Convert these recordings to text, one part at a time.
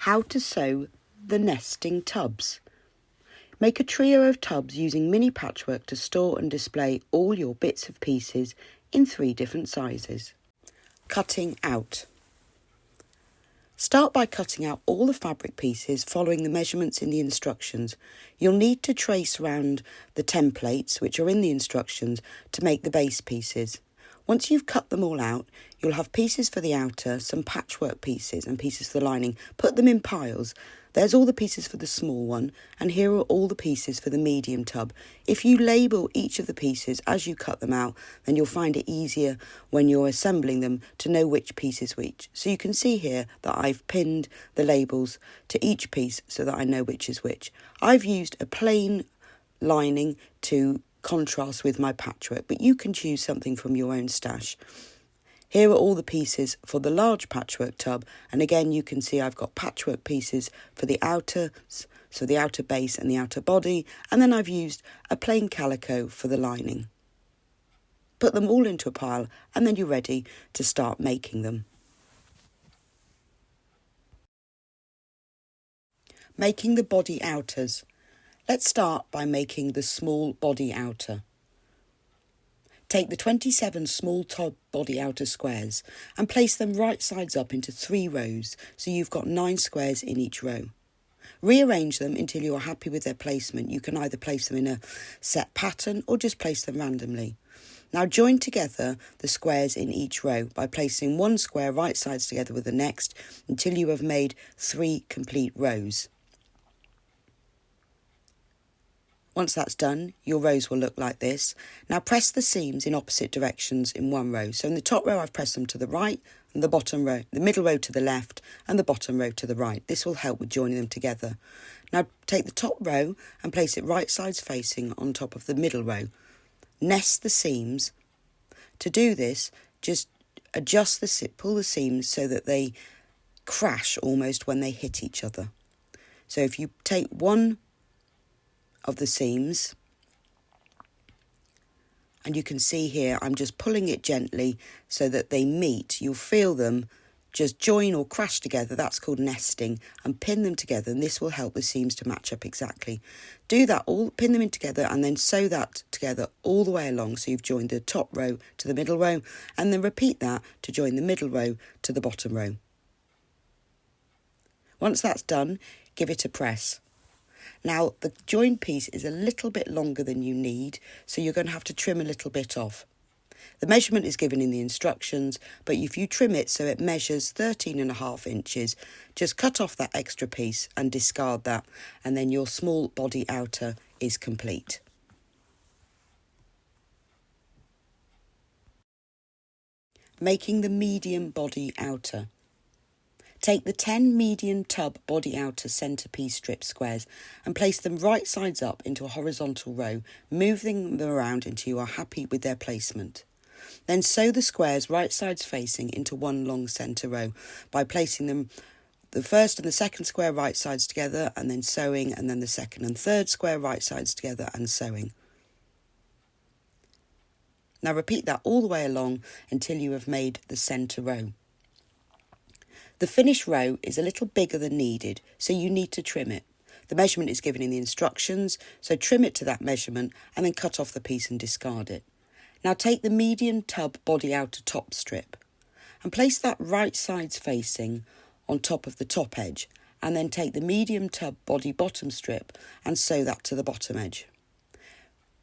How to sew the nesting tubs. Make a trio of tubs using mini patchwork to store and display all your bits of pieces in 3 different sizes. Cutting out. Start by cutting out all the fabric pieces following the measurements in the instructions. You'll need to trace around the templates, which are in the instructions, to make the base pieces. Once you've cut them all out, you'll have pieces for the outer, some patchwork pieces and pieces for the lining. Put them in piles. There's all the pieces for the small one, and here are all the pieces for the medium tub. If you label each of the pieces as you cut them out, then you'll find it easier when you're assembling them to know which piece is which. So you can see here that I've pinned the labels to each piece so that I know which is which. I've used a plain lining to contrast with my patchwork, but you can choose something from your own stash. Here are all the pieces for the large patchwork tub, and again you can see I've got patchwork pieces for the outer, so the outer base and the outer body, and then I've used a plain calico for the lining. Put them all into a pile and then you're ready to start making them. Making the body outers. Let's start by making the small body outer. Take the 27 small top body outer squares and place them right sides up into 3 rows, so you've got 9 squares in each row. Rearrange them until you're happy with their placement. You can either place them in a set pattern or just place them randomly. Now join together the squares in each row by placing 1 square right sides together with the next until you have made 3 complete rows. Once that's done, your rows will look like this. Now press the seams in opposite directions in 1 row. So in the top row I've pressed them to the right, and the bottom row, the middle row to the left, and the bottom row to the right. This will help with joining them together. Now take the top row and place it right sides facing on top of the middle row. Nest the seams. To do this, just pull the seams so that they crash almost when they hit each other. So if you take one of the seams, and you can see here I'm just pulling it gently so that they meet. You'll feel them just join or crash together. That's called nesting, and pin them together, and this will help the seams to match up exactly. Do that all, pin them in together, and then sew that together all the way along so you've joined the top row to the middle row, and then repeat that to join the middle row to the bottom row. Once that's done, give it a press. Now, the join piece is a little bit longer than you need, so you're going to have to trim a little bit off. The measurement is given in the instructions, but if you trim it so it measures 13.5 inches, just cut off that extra piece and discard that, and then your small body outer is complete. Making the medium body outer. Take the 10 medium tub body outer centrepiece strip squares and place them right sides up into a horizontal row, moving them around until you are happy with their placement. Then sew the squares right sides facing into 1 long centre row by placing them the first and the second square right sides together and then sewing, and then the second and third square right sides together and sewing. Now repeat that all the way along until you have made the centre row. The finished row is a little bigger than needed, so you need to trim it. The measurement is given in the instructions, so trim it to that measurement and then cut off the piece and discard it. Now take the medium tub body outer top strip and place that right sides facing on top of the top edge, and then take the medium tub body bottom strip and sew that to the bottom edge.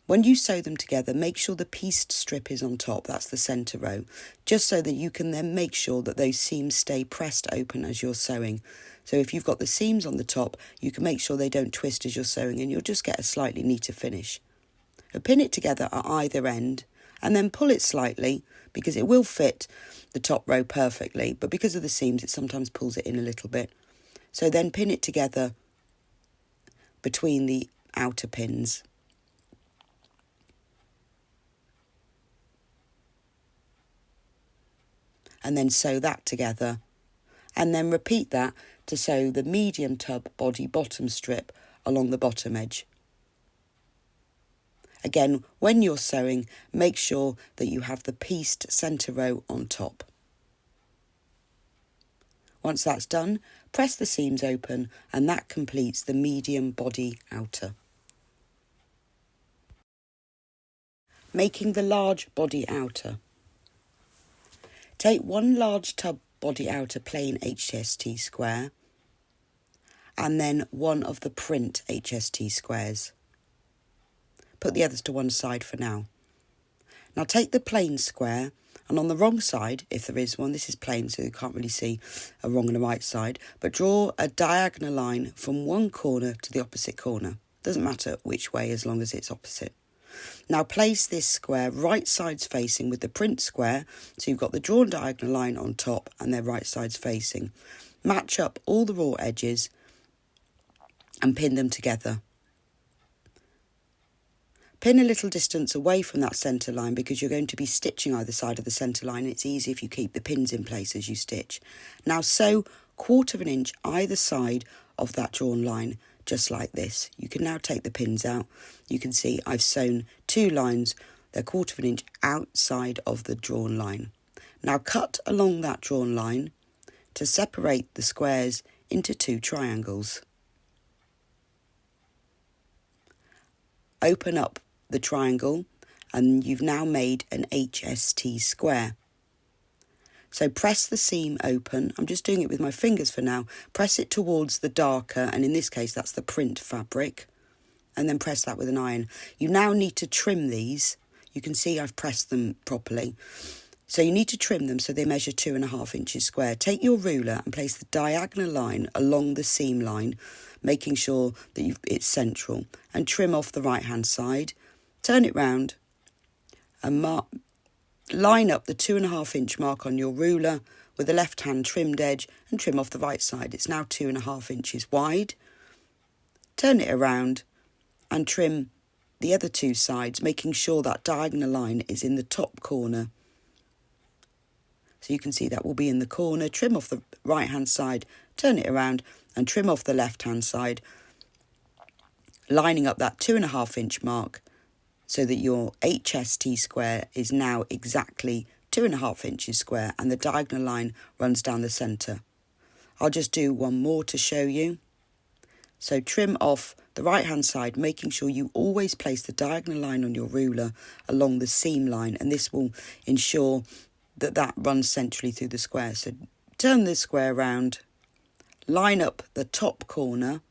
When you sew them together, make sure the pieced strip is on top, that's the centre row, just so that you can then make sure that those seams stay pressed open as you're sewing. So if you've got the seams on the top, you can make sure they don't twist as you're sewing, and you'll just get a slightly neater finish. Pin it together at either end and then pull it slightly, because it will fit the top row perfectly, but because of the seams it sometimes pulls it in a little bit. So then pin it together between the outer pins. And then sew that together, and then repeat that to sew the medium tub body bottom strip along the bottom edge. Again, when you're sewing, make sure that you have the pieced centre row on top. Once that's done, press the seams open, and that completes the medium body outer. Making the large body outer. Take one large tub body outer plain HST square and then one of the print HST squares. Put the others to one side for now. Now take the plain square, and on the wrong side, if there is one, this is plain so you can't really see a wrong and a right side, but draw a diagonal line from one corner to the opposite corner. Doesn't matter which way as long as it's opposite. Now place this square right sides facing with the print square, so you've got the drawn diagonal line on top and they're right sides facing. Match up all the raw edges and pin them together. Pin a little distance away from that centre line because you're going to be stitching either side of the centre line. It's easy if you keep the pins in place as you stitch. Now sew 1/4 inch either side of that drawn line, just like this. You can now take the pins out. You can see I've sewn 2 lines, they're 1/4 inch outside of the drawn line. Now cut along that drawn line to separate the squares into 2 triangles. Open up the triangle and you've now made an HST square. So press the seam open. I'm just doing it with my fingers for now. Press it towards the darker, and in this case that's the print fabric, and then press that with an iron. You now need to trim these. You can see I've pressed them properly. So you need to trim them so they measure 2.5 inches square. Take your ruler and place the diagonal line along the seam line, making sure that it's central, and trim off the right hand side. Turn it round and line up the 2.5 inch mark on your ruler with the left hand trimmed edge and trim off the right side. It's now 2.5 inches wide. Turn it around and trim the other 2 sides, making sure that diagonal line is in the top corner. So you can see that will be in the corner. Trim off the right hand side, turn it around and trim off the left hand side, lining up that 2.5 inch mark so that your HST square is now exactly 2.5 inches square and the diagonal line runs down the centre. I'll just do one more to show you. So trim off the right hand side, making sure you always place the diagonal line on your ruler along the seam line, and this will ensure that runs centrally through the square. So turn this square round, line up the top corner,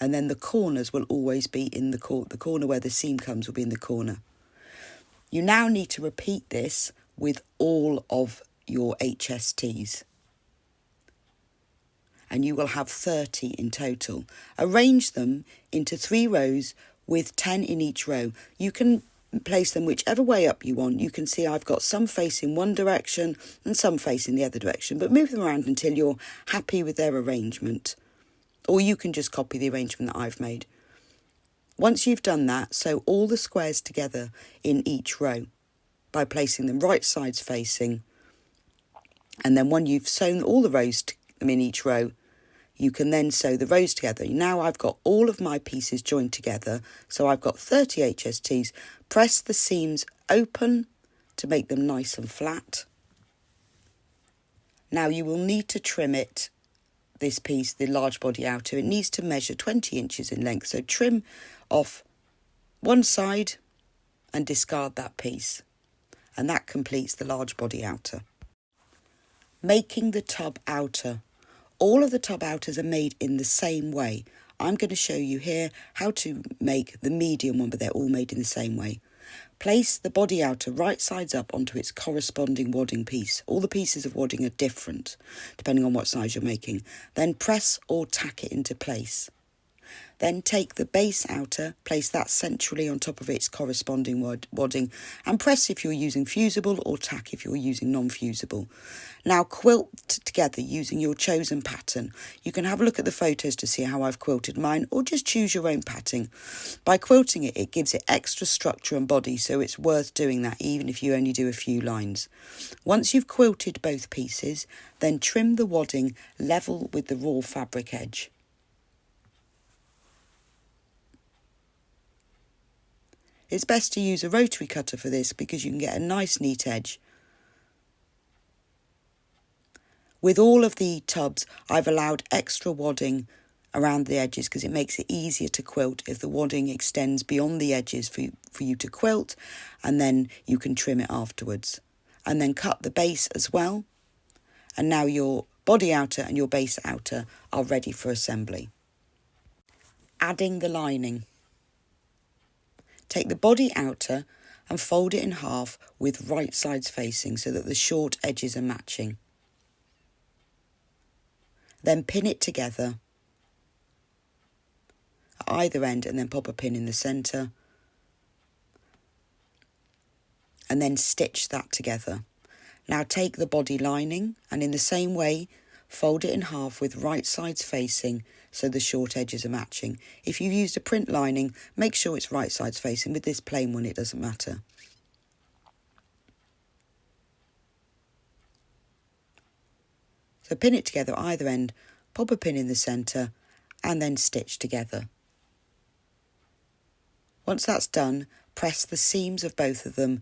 and then the corners will always be in the corner where the seam comes will be in the corner. You now need to repeat this with all of your HSTs, and you will have 30 in total. Arrange them into 3 rows with 10 in each row. You can place them whichever way up you want. You can see I've got some facing one direction and some facing the other direction, but move them around until you're happy with their arrangement. Or you can just copy the arrangement that I've made. Once you've done that, sew all the squares together in each row by placing them right sides facing. And then when you've sewn all the rows in each row, you can then sew the rows together. Now I've got all of my pieces joined together, so I've got 30 HSTs. Press the seams open to make them nice and flat. Now you will need to trim it, this piece, the large body outer. It needs to measure 20 inches in length, so trim off one side and discard that piece. And that completes the large body outer. Making the tub outer. All of the tub outers are made in the same way. I'm going to show you here how to make the medium one, but they're all made in the same way. Place the body outer right sides up onto its corresponding wadding piece. All the pieces of wadding are different, depending on what size you're making. Then press or tack it into place. Then take the base outer, place that centrally on top of its corresponding wadding, and press if you're using fusible or tack if you're using non-fusible. Now quilt together using your chosen pattern. You can have a look at the photos to see how I've quilted mine, or just choose your own pattern. By quilting it, it gives it extra structure and body, so it's worth doing that even if you only do a few lines. Once you've quilted both pieces, then trim the wadding level with the raw fabric edge. It's best to use a rotary cutter for this because you can get a nice neat edge. With all of the tubs, I've allowed extra wadding around the edges because it makes it easier to quilt if the wadding extends beyond the edges for you to quilt, and then you can trim it afterwards. And then cut the base as well. And now your body outer and your base outer are ready for assembly. Adding the lining. Take the body outer and fold it in half with right sides facing so that the short edges are matching. Then pin it together at either end and then pop a pin in the centre. And then stitch that together. Now take the body lining and in the same way fold it in half with right sides facing so the short edges are matching. If you used a print lining, make sure it's right sides facing. With this plain one, it doesn't matter. So pin it together at either end, pop a pin in the centre and then stitch together. Once that's done, press the seams of both of them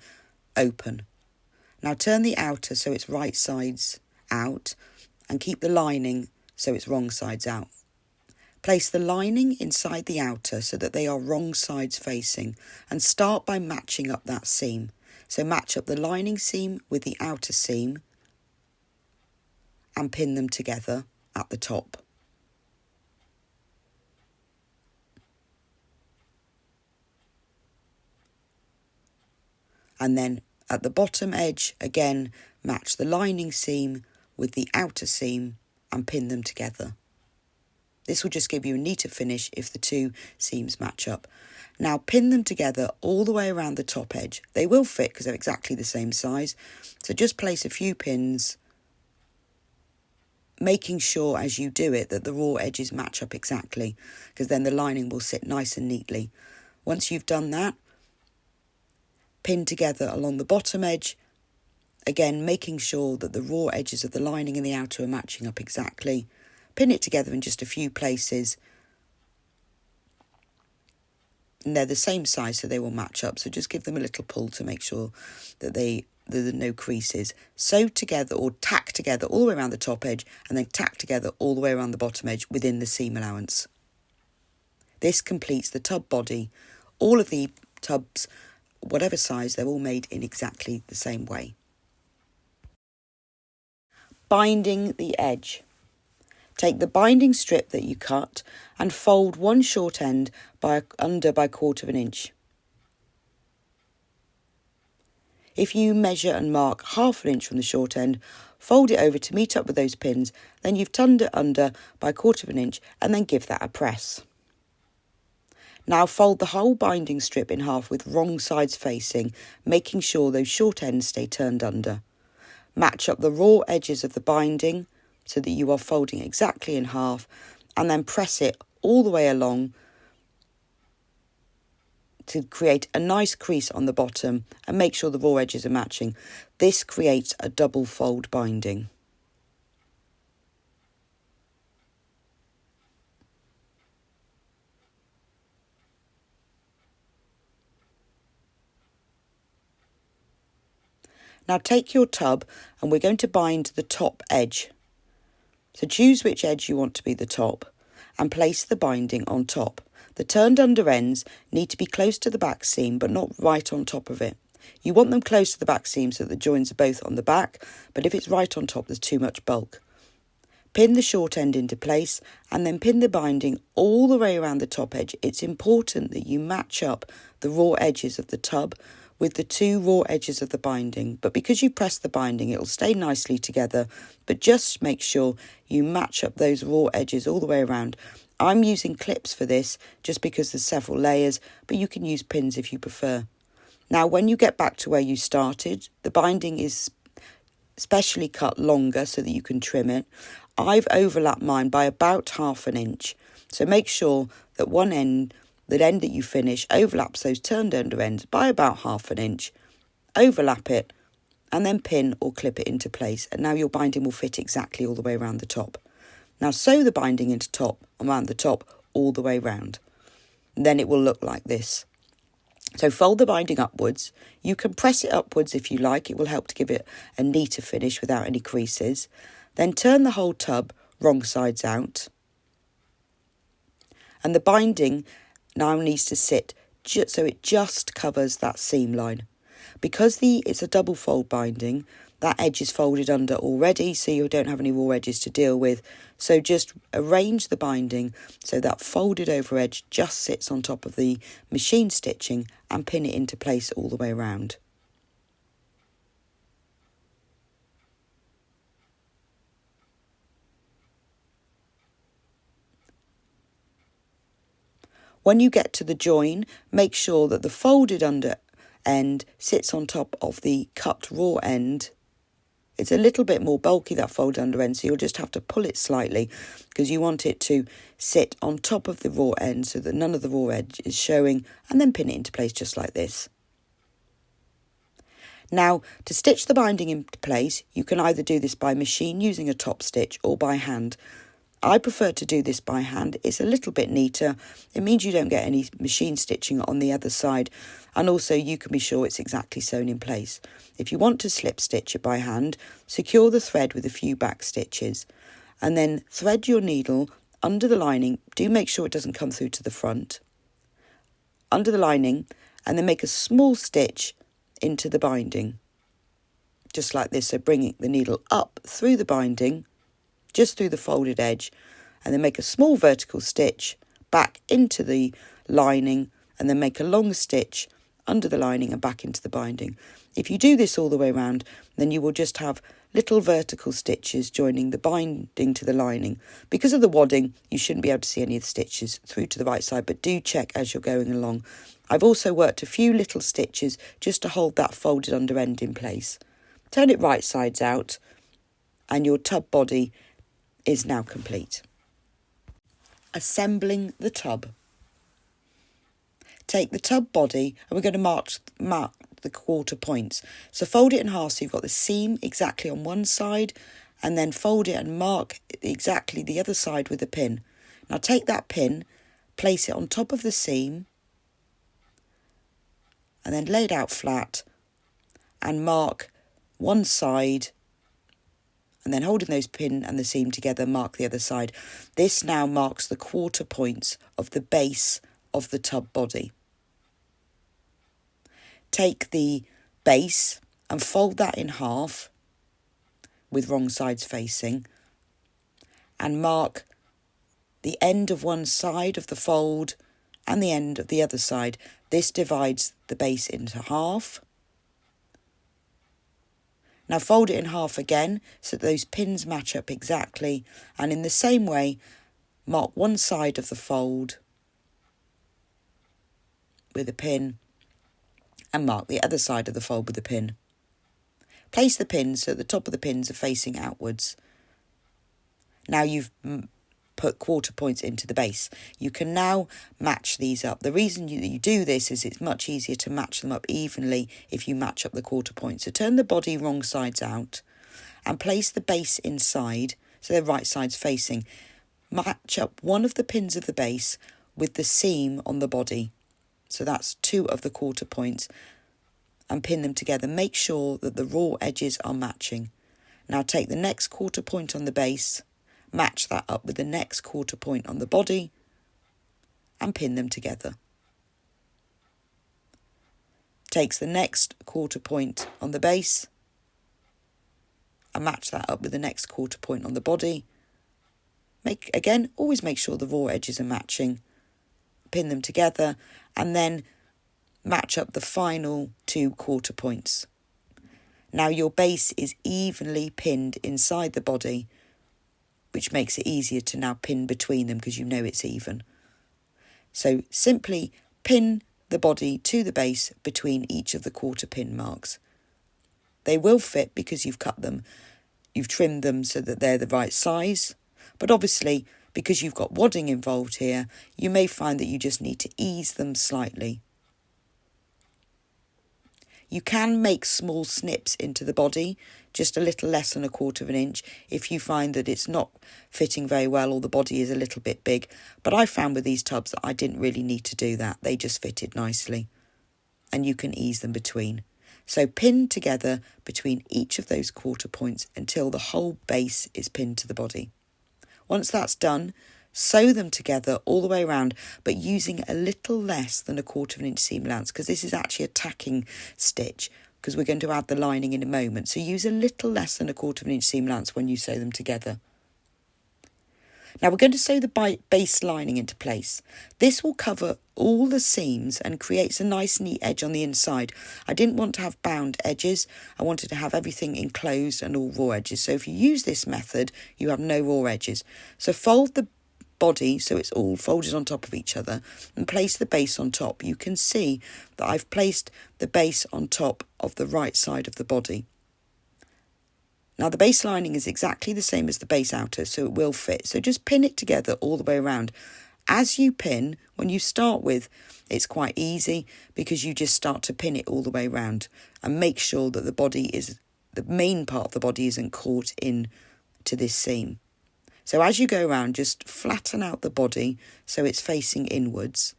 open. Now turn the outer so it's right sides out and keep the lining so it's wrong sides out. Place the lining inside the outer so that they are wrong sides facing and start by matching up that seam. So match up the lining seam with the outer seam and pin them together at the top. And then at the bottom edge, again, match the lining seam with the outer seam and pin them together. This will just give you a neater finish if the two seams match up. Now pin them together all the way around the top edge. They will fit because they're exactly the same size. So just place a few pins, making sure as you do it that the raw edges match up exactly, because then the lining will sit nice and neatly. Once you've done that, pin together along the bottom edge, again making sure that the raw edges of the lining and the outer are matching up exactly. Pin it together in just a few places, and they're the same size so they will match up, so just give them a little pull to make sure that there are no creases. Sew together or tack together all the way around the top edge and then tack together all the way around the bottom edge within the seam allowance. This completes the tub body. All of the tubs, whatever size, they're all made in exactly the same way. Binding the edge. Take the binding strip that you cut and fold one short end under by 1/4 inch. If you measure and mark 1/2 inch from the short end, fold it over to meet up with those pins, then you've turned it under by 1/4 inch and then give that a press. Now fold the whole binding strip in half with wrong sides facing, making sure those short ends stay turned under. Match up the raw edges of the binding so that you are folding exactly in half, and then press it all the way along to create a nice crease on the bottom and make sure the raw edges are matching. This creates a double fold binding. Now take your tub and we're going to bind the top edge. So choose which edge you want to be the top and place the binding on top. The turned under ends need to be close to the back seam but not right on top of it. You want them close to the back seam so that the joins are both on the back, but if it's right on top there's too much bulk. Pin the short end into place and then pin the binding all the way around the top edge. It's important that you match up the raw edges of the tub with the two raw edges of the binding, but because you press the binding it will stay nicely together, but just make sure you match up those raw edges all the way around. I'm using clips for this just because there's several layers, but you can use pins if you prefer. Now when you get back to where you started, the binding is specially cut longer so that you can trim it. I've overlapped mine by about 1/2 inch, so make sure that the end that you finish overlaps those turned under ends by about 1/2 inch. Overlap it and then pin or clip it into place, and now your binding will fit exactly all the way around the top. Now sew the binding around the top all the way round. Then it will look like this. So fold the binding upwards. You can press it upwards if you like. It will help to give it a neater finish without any creases. Then turn the whole tub wrong sides out. And the binding now needs to sit so it just covers that seam line. Because it's a double fold binding, that edge is folded under already, so you don't have any raw edges to deal with. So just arrange the binding so that folded over edge just sits on top of the machine stitching and pin it into place all the way around. When you get to the join, make sure that the folded under end sits on top of the cut raw end. It's a little bit more bulky, that fold under end, so you'll just have to pull it slightly because you want it to sit on top of the raw end so that none of the raw edge is showing, and then pin it into place just like this. Now, to stitch the binding into place, you can either do this by machine using a top stitch or by hand. I prefer to do this by hand. It's a little bit neater. It means you don't get any machine stitching on the other side, and also you can be sure it's exactly sewn in place. If you want to slip stitch it by hand, secure the thread with a few back stitches and then thread your needle under the lining. Do make sure it doesn't come through to the front. Under the lining, and then make a small stitch into the binding. Just like this, so bringing the needle up through the binding, just through the folded edge, and then make a small vertical stitch back into the lining, and then make a long stitch under the lining and back into the binding. If you do this all the way around, then you will just have little vertical stitches joining the binding to the lining. Because of the wadding, you shouldn't be able to see any of the stitches through to the right side, but do check as you're going along. I've also worked a few little stitches just to hold that folded under end in place. Turn it right sides out, and your tub body is now complete. Assembling the tub. Take the tub body and we're going to mark the quarter points. So fold it in half so you've got the seam exactly on one side, and then fold it and mark exactly the other side with a pin. Now take that pin, place it on top of the seam, and then lay it out flat and mark one side, and then holding those pin and the seam together, mark the other side. This now marks the quarter points of the base of the tub body. Take the base and fold that in half with wrong sides facing, and mark the end of one side of the fold and the end of the other side. This divides the base into half. Now fold it in half again so that those pins match up exactly, and in the same way mark one side of the fold with a pin and mark the other side of the fold with a pin. Place the pins so the top of the pins are facing outwards. Now you've put quarter points into the base. You can now match these up. The reason you do this is it's much easier to match them up evenly if you match up the quarter points. So turn the body wrong sides out and place the base inside so they're right sides facing. Match up one of the pins of the base with the seam on the body. So that's 2 of the quarter points, and pin them together. Make sure that the raw edges are matching. Now take the next quarter point on the base, match that up with the next quarter point on the body, and pin them together. Takes the next quarter point on the base and match that up with the next quarter point on the body. Always make sure the raw edges are matching. Pin them together and then match up the final 2 quarter points. Now your base is evenly pinned inside the body, which makes it easier to now pin between them because you know it's even. So simply pin the body to the base between each of the quarter pin marks. They will fit because you've cut them, you've trimmed them so that they're the right size, but obviously because you've got wadding involved here, you may find that you just need to ease them slightly. You can make small snips into the body, just a little less than 1/4 inch, if you find that it's not fitting very well or the body is a little bit big. But I found with these tubs that I didn't really need to do that. They just fitted nicely. And you can ease them between. So pin together between each of those quarter points until the whole base is pinned to the body. Once that's done, sew them together all the way around, but using a little less than 1/4 inch seam allowance, because this is actually a tacking stitch, because we're going to add the lining in a moment. So use a little less than 1/4 inch seam allowance when you sew them together. Now we're going to sew the base lining into place. This will cover all the seams and creates a nice neat edge on the inside. I didn't want to have bound edges. I wanted to have everything enclosed and all raw edges. So if you use this method, you have no raw edges. So fold the body so it's all folded on top of each other and place the base on top. You can see that I've placed the base on top of the right side of the body. Now the base lining is exactly the same as the base outer, so it will fit. So just pin it together all the way around. As you pin, when you start with, it's quite easy because you just start to pin it all the way around and make sure that the main part of the body isn't caught in to this seam. So as you go around, just flatten out the body so it's facing inwards,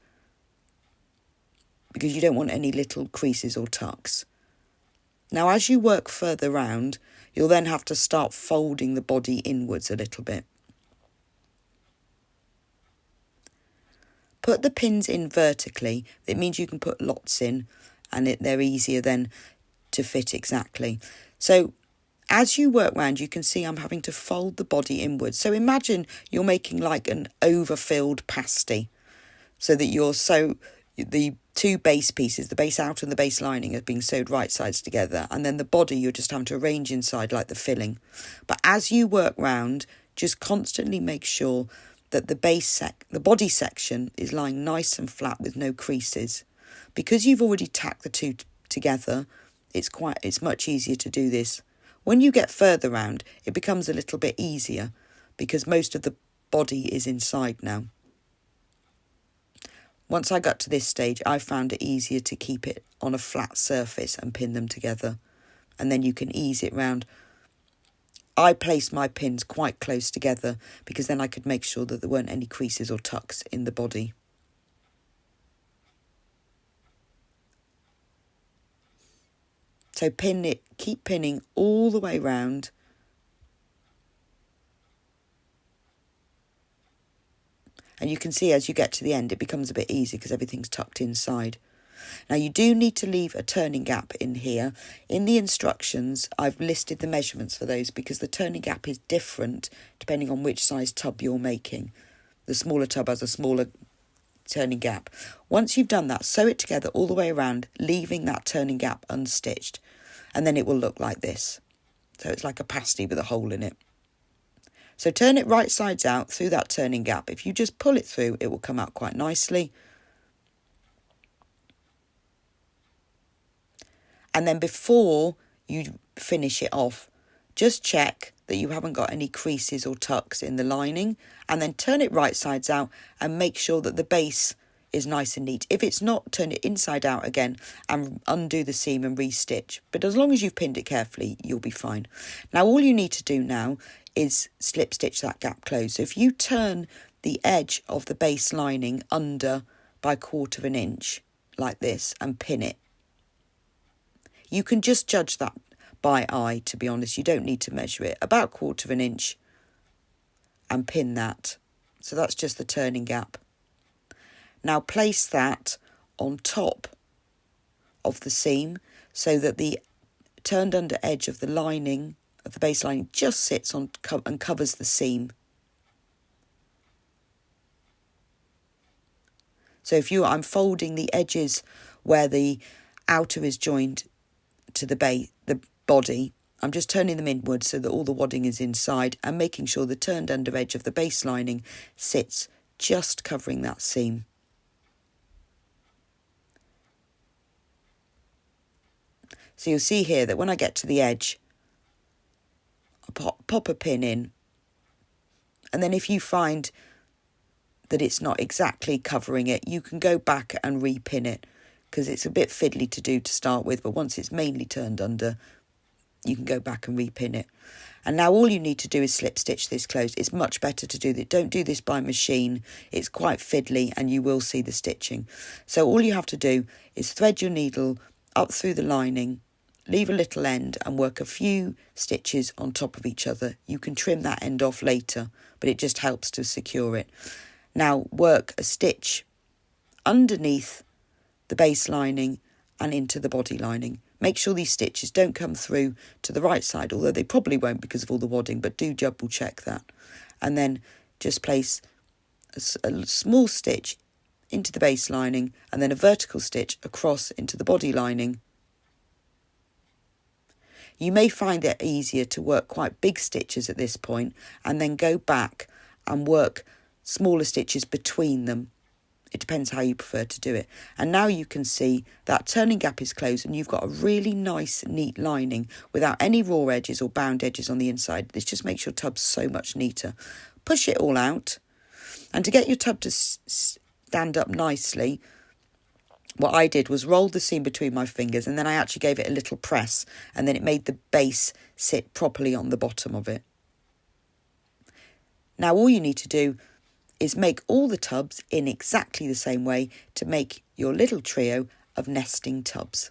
because you don't want any little creases or tucks. Now as you work further round, you'll then have to start folding the body inwards a little bit. Put the pins in vertically. It means you can put lots in and they're easier then to fit exactly. So as you work round, you can see I'm having to fold the body inwards. So imagine you're making like an overfilled pasty, so that the two base pieces, the base outer and the base lining, are being sewed right sides together, and then the body you're just having to arrange inside like the filling. But as you work round, just constantly make sure that the body section is lying nice and flat with no creases. Because you've already tacked the two together, it's much easier to do this. When you get further round, it becomes a little bit easier because most of the body is inside now. Once I got to this stage, I found it easier to keep it on a flat surface and pin them together. And then you can ease it round. I placed my pins quite close together because then I could make sure that there weren't any creases or tucks in the body. So pin it, keep pinning all the way round. And you can see as you get to the end, it becomes a bit easier because everything's tucked inside. Now you do need to leave a turning gap in here. In the instructions, I've listed the measurements for those because the turning gap is different depending on which size tub you're making. The smaller tub has a smaller turning gap. Once you've done that, sew it together all the way around, leaving that turning gap unstitched. And then it will look like this. So it's like a pasty with a hole in it. So turn it right sides out through that turning gap. If you just pull it through, it will come out quite nicely. And then before you finish it off, just check that you haven't got any creases or tucks in the lining, and then turn it right sides out and make sure that the base is nice and neat. If it's not, turn it inside out again and undo the seam and restitch. But as long as you've pinned it carefully, you'll be fine. Now all you need to do now is slip stitch that gap closed. So if you turn the edge of the base lining under by 1/4 inch like this and pin it. You can just judge that by eye, to be honest. You don't need to measure it. About 1/4 inch and pin that. So that's just the turning gap. Now place that on top of the seam so that the turned under edge of the lining, of the base lining, just sits on and covers the seam. So I'm folding the edges where the outer is joined to the body. I'm just turning them inward so that all the wadding is inside and making sure the turned under edge of the base lining sits just covering that seam. So you'll see here that when I get to the edge, I pop a pin in, and then if you find that it's not exactly covering it, you can go back and repin it, because it's a bit fiddly to do to start with, but once it's mainly turned under, you can go back and repin it. And now all you need to do is slip stitch this closed. It's much better to do that. Don't do this by machine. It's quite fiddly and you will see the stitching. So all you have to do is thread your needle up through the lining leave a little end and work a few stitches on top of each other. You can trim that end off later, but it just helps to secure it. Now work a stitch underneath the base lining and into the body lining. Make sure these stitches don't come through to the right side, although they probably won't because of all the wadding, but do double check that. And then just place a small stitch into the base lining and then a vertical stitch across into the body lining. You may find it easier to work quite big stitches at this point and then go back and work smaller stitches between them. It depends how you prefer to do it. And now you can see that turning gap is closed and you've got a really nice, neat lining without any raw edges or bound edges on the inside. This just makes your tub so much neater. Push it all out. And to get your tub to stand up nicely, what I did was roll the seam between my fingers and then I actually gave it a little press and then it made the base sit properly on the bottom of it. Now all you need to do is make all the tubs in exactly the same way to make your little trio of nesting tubs.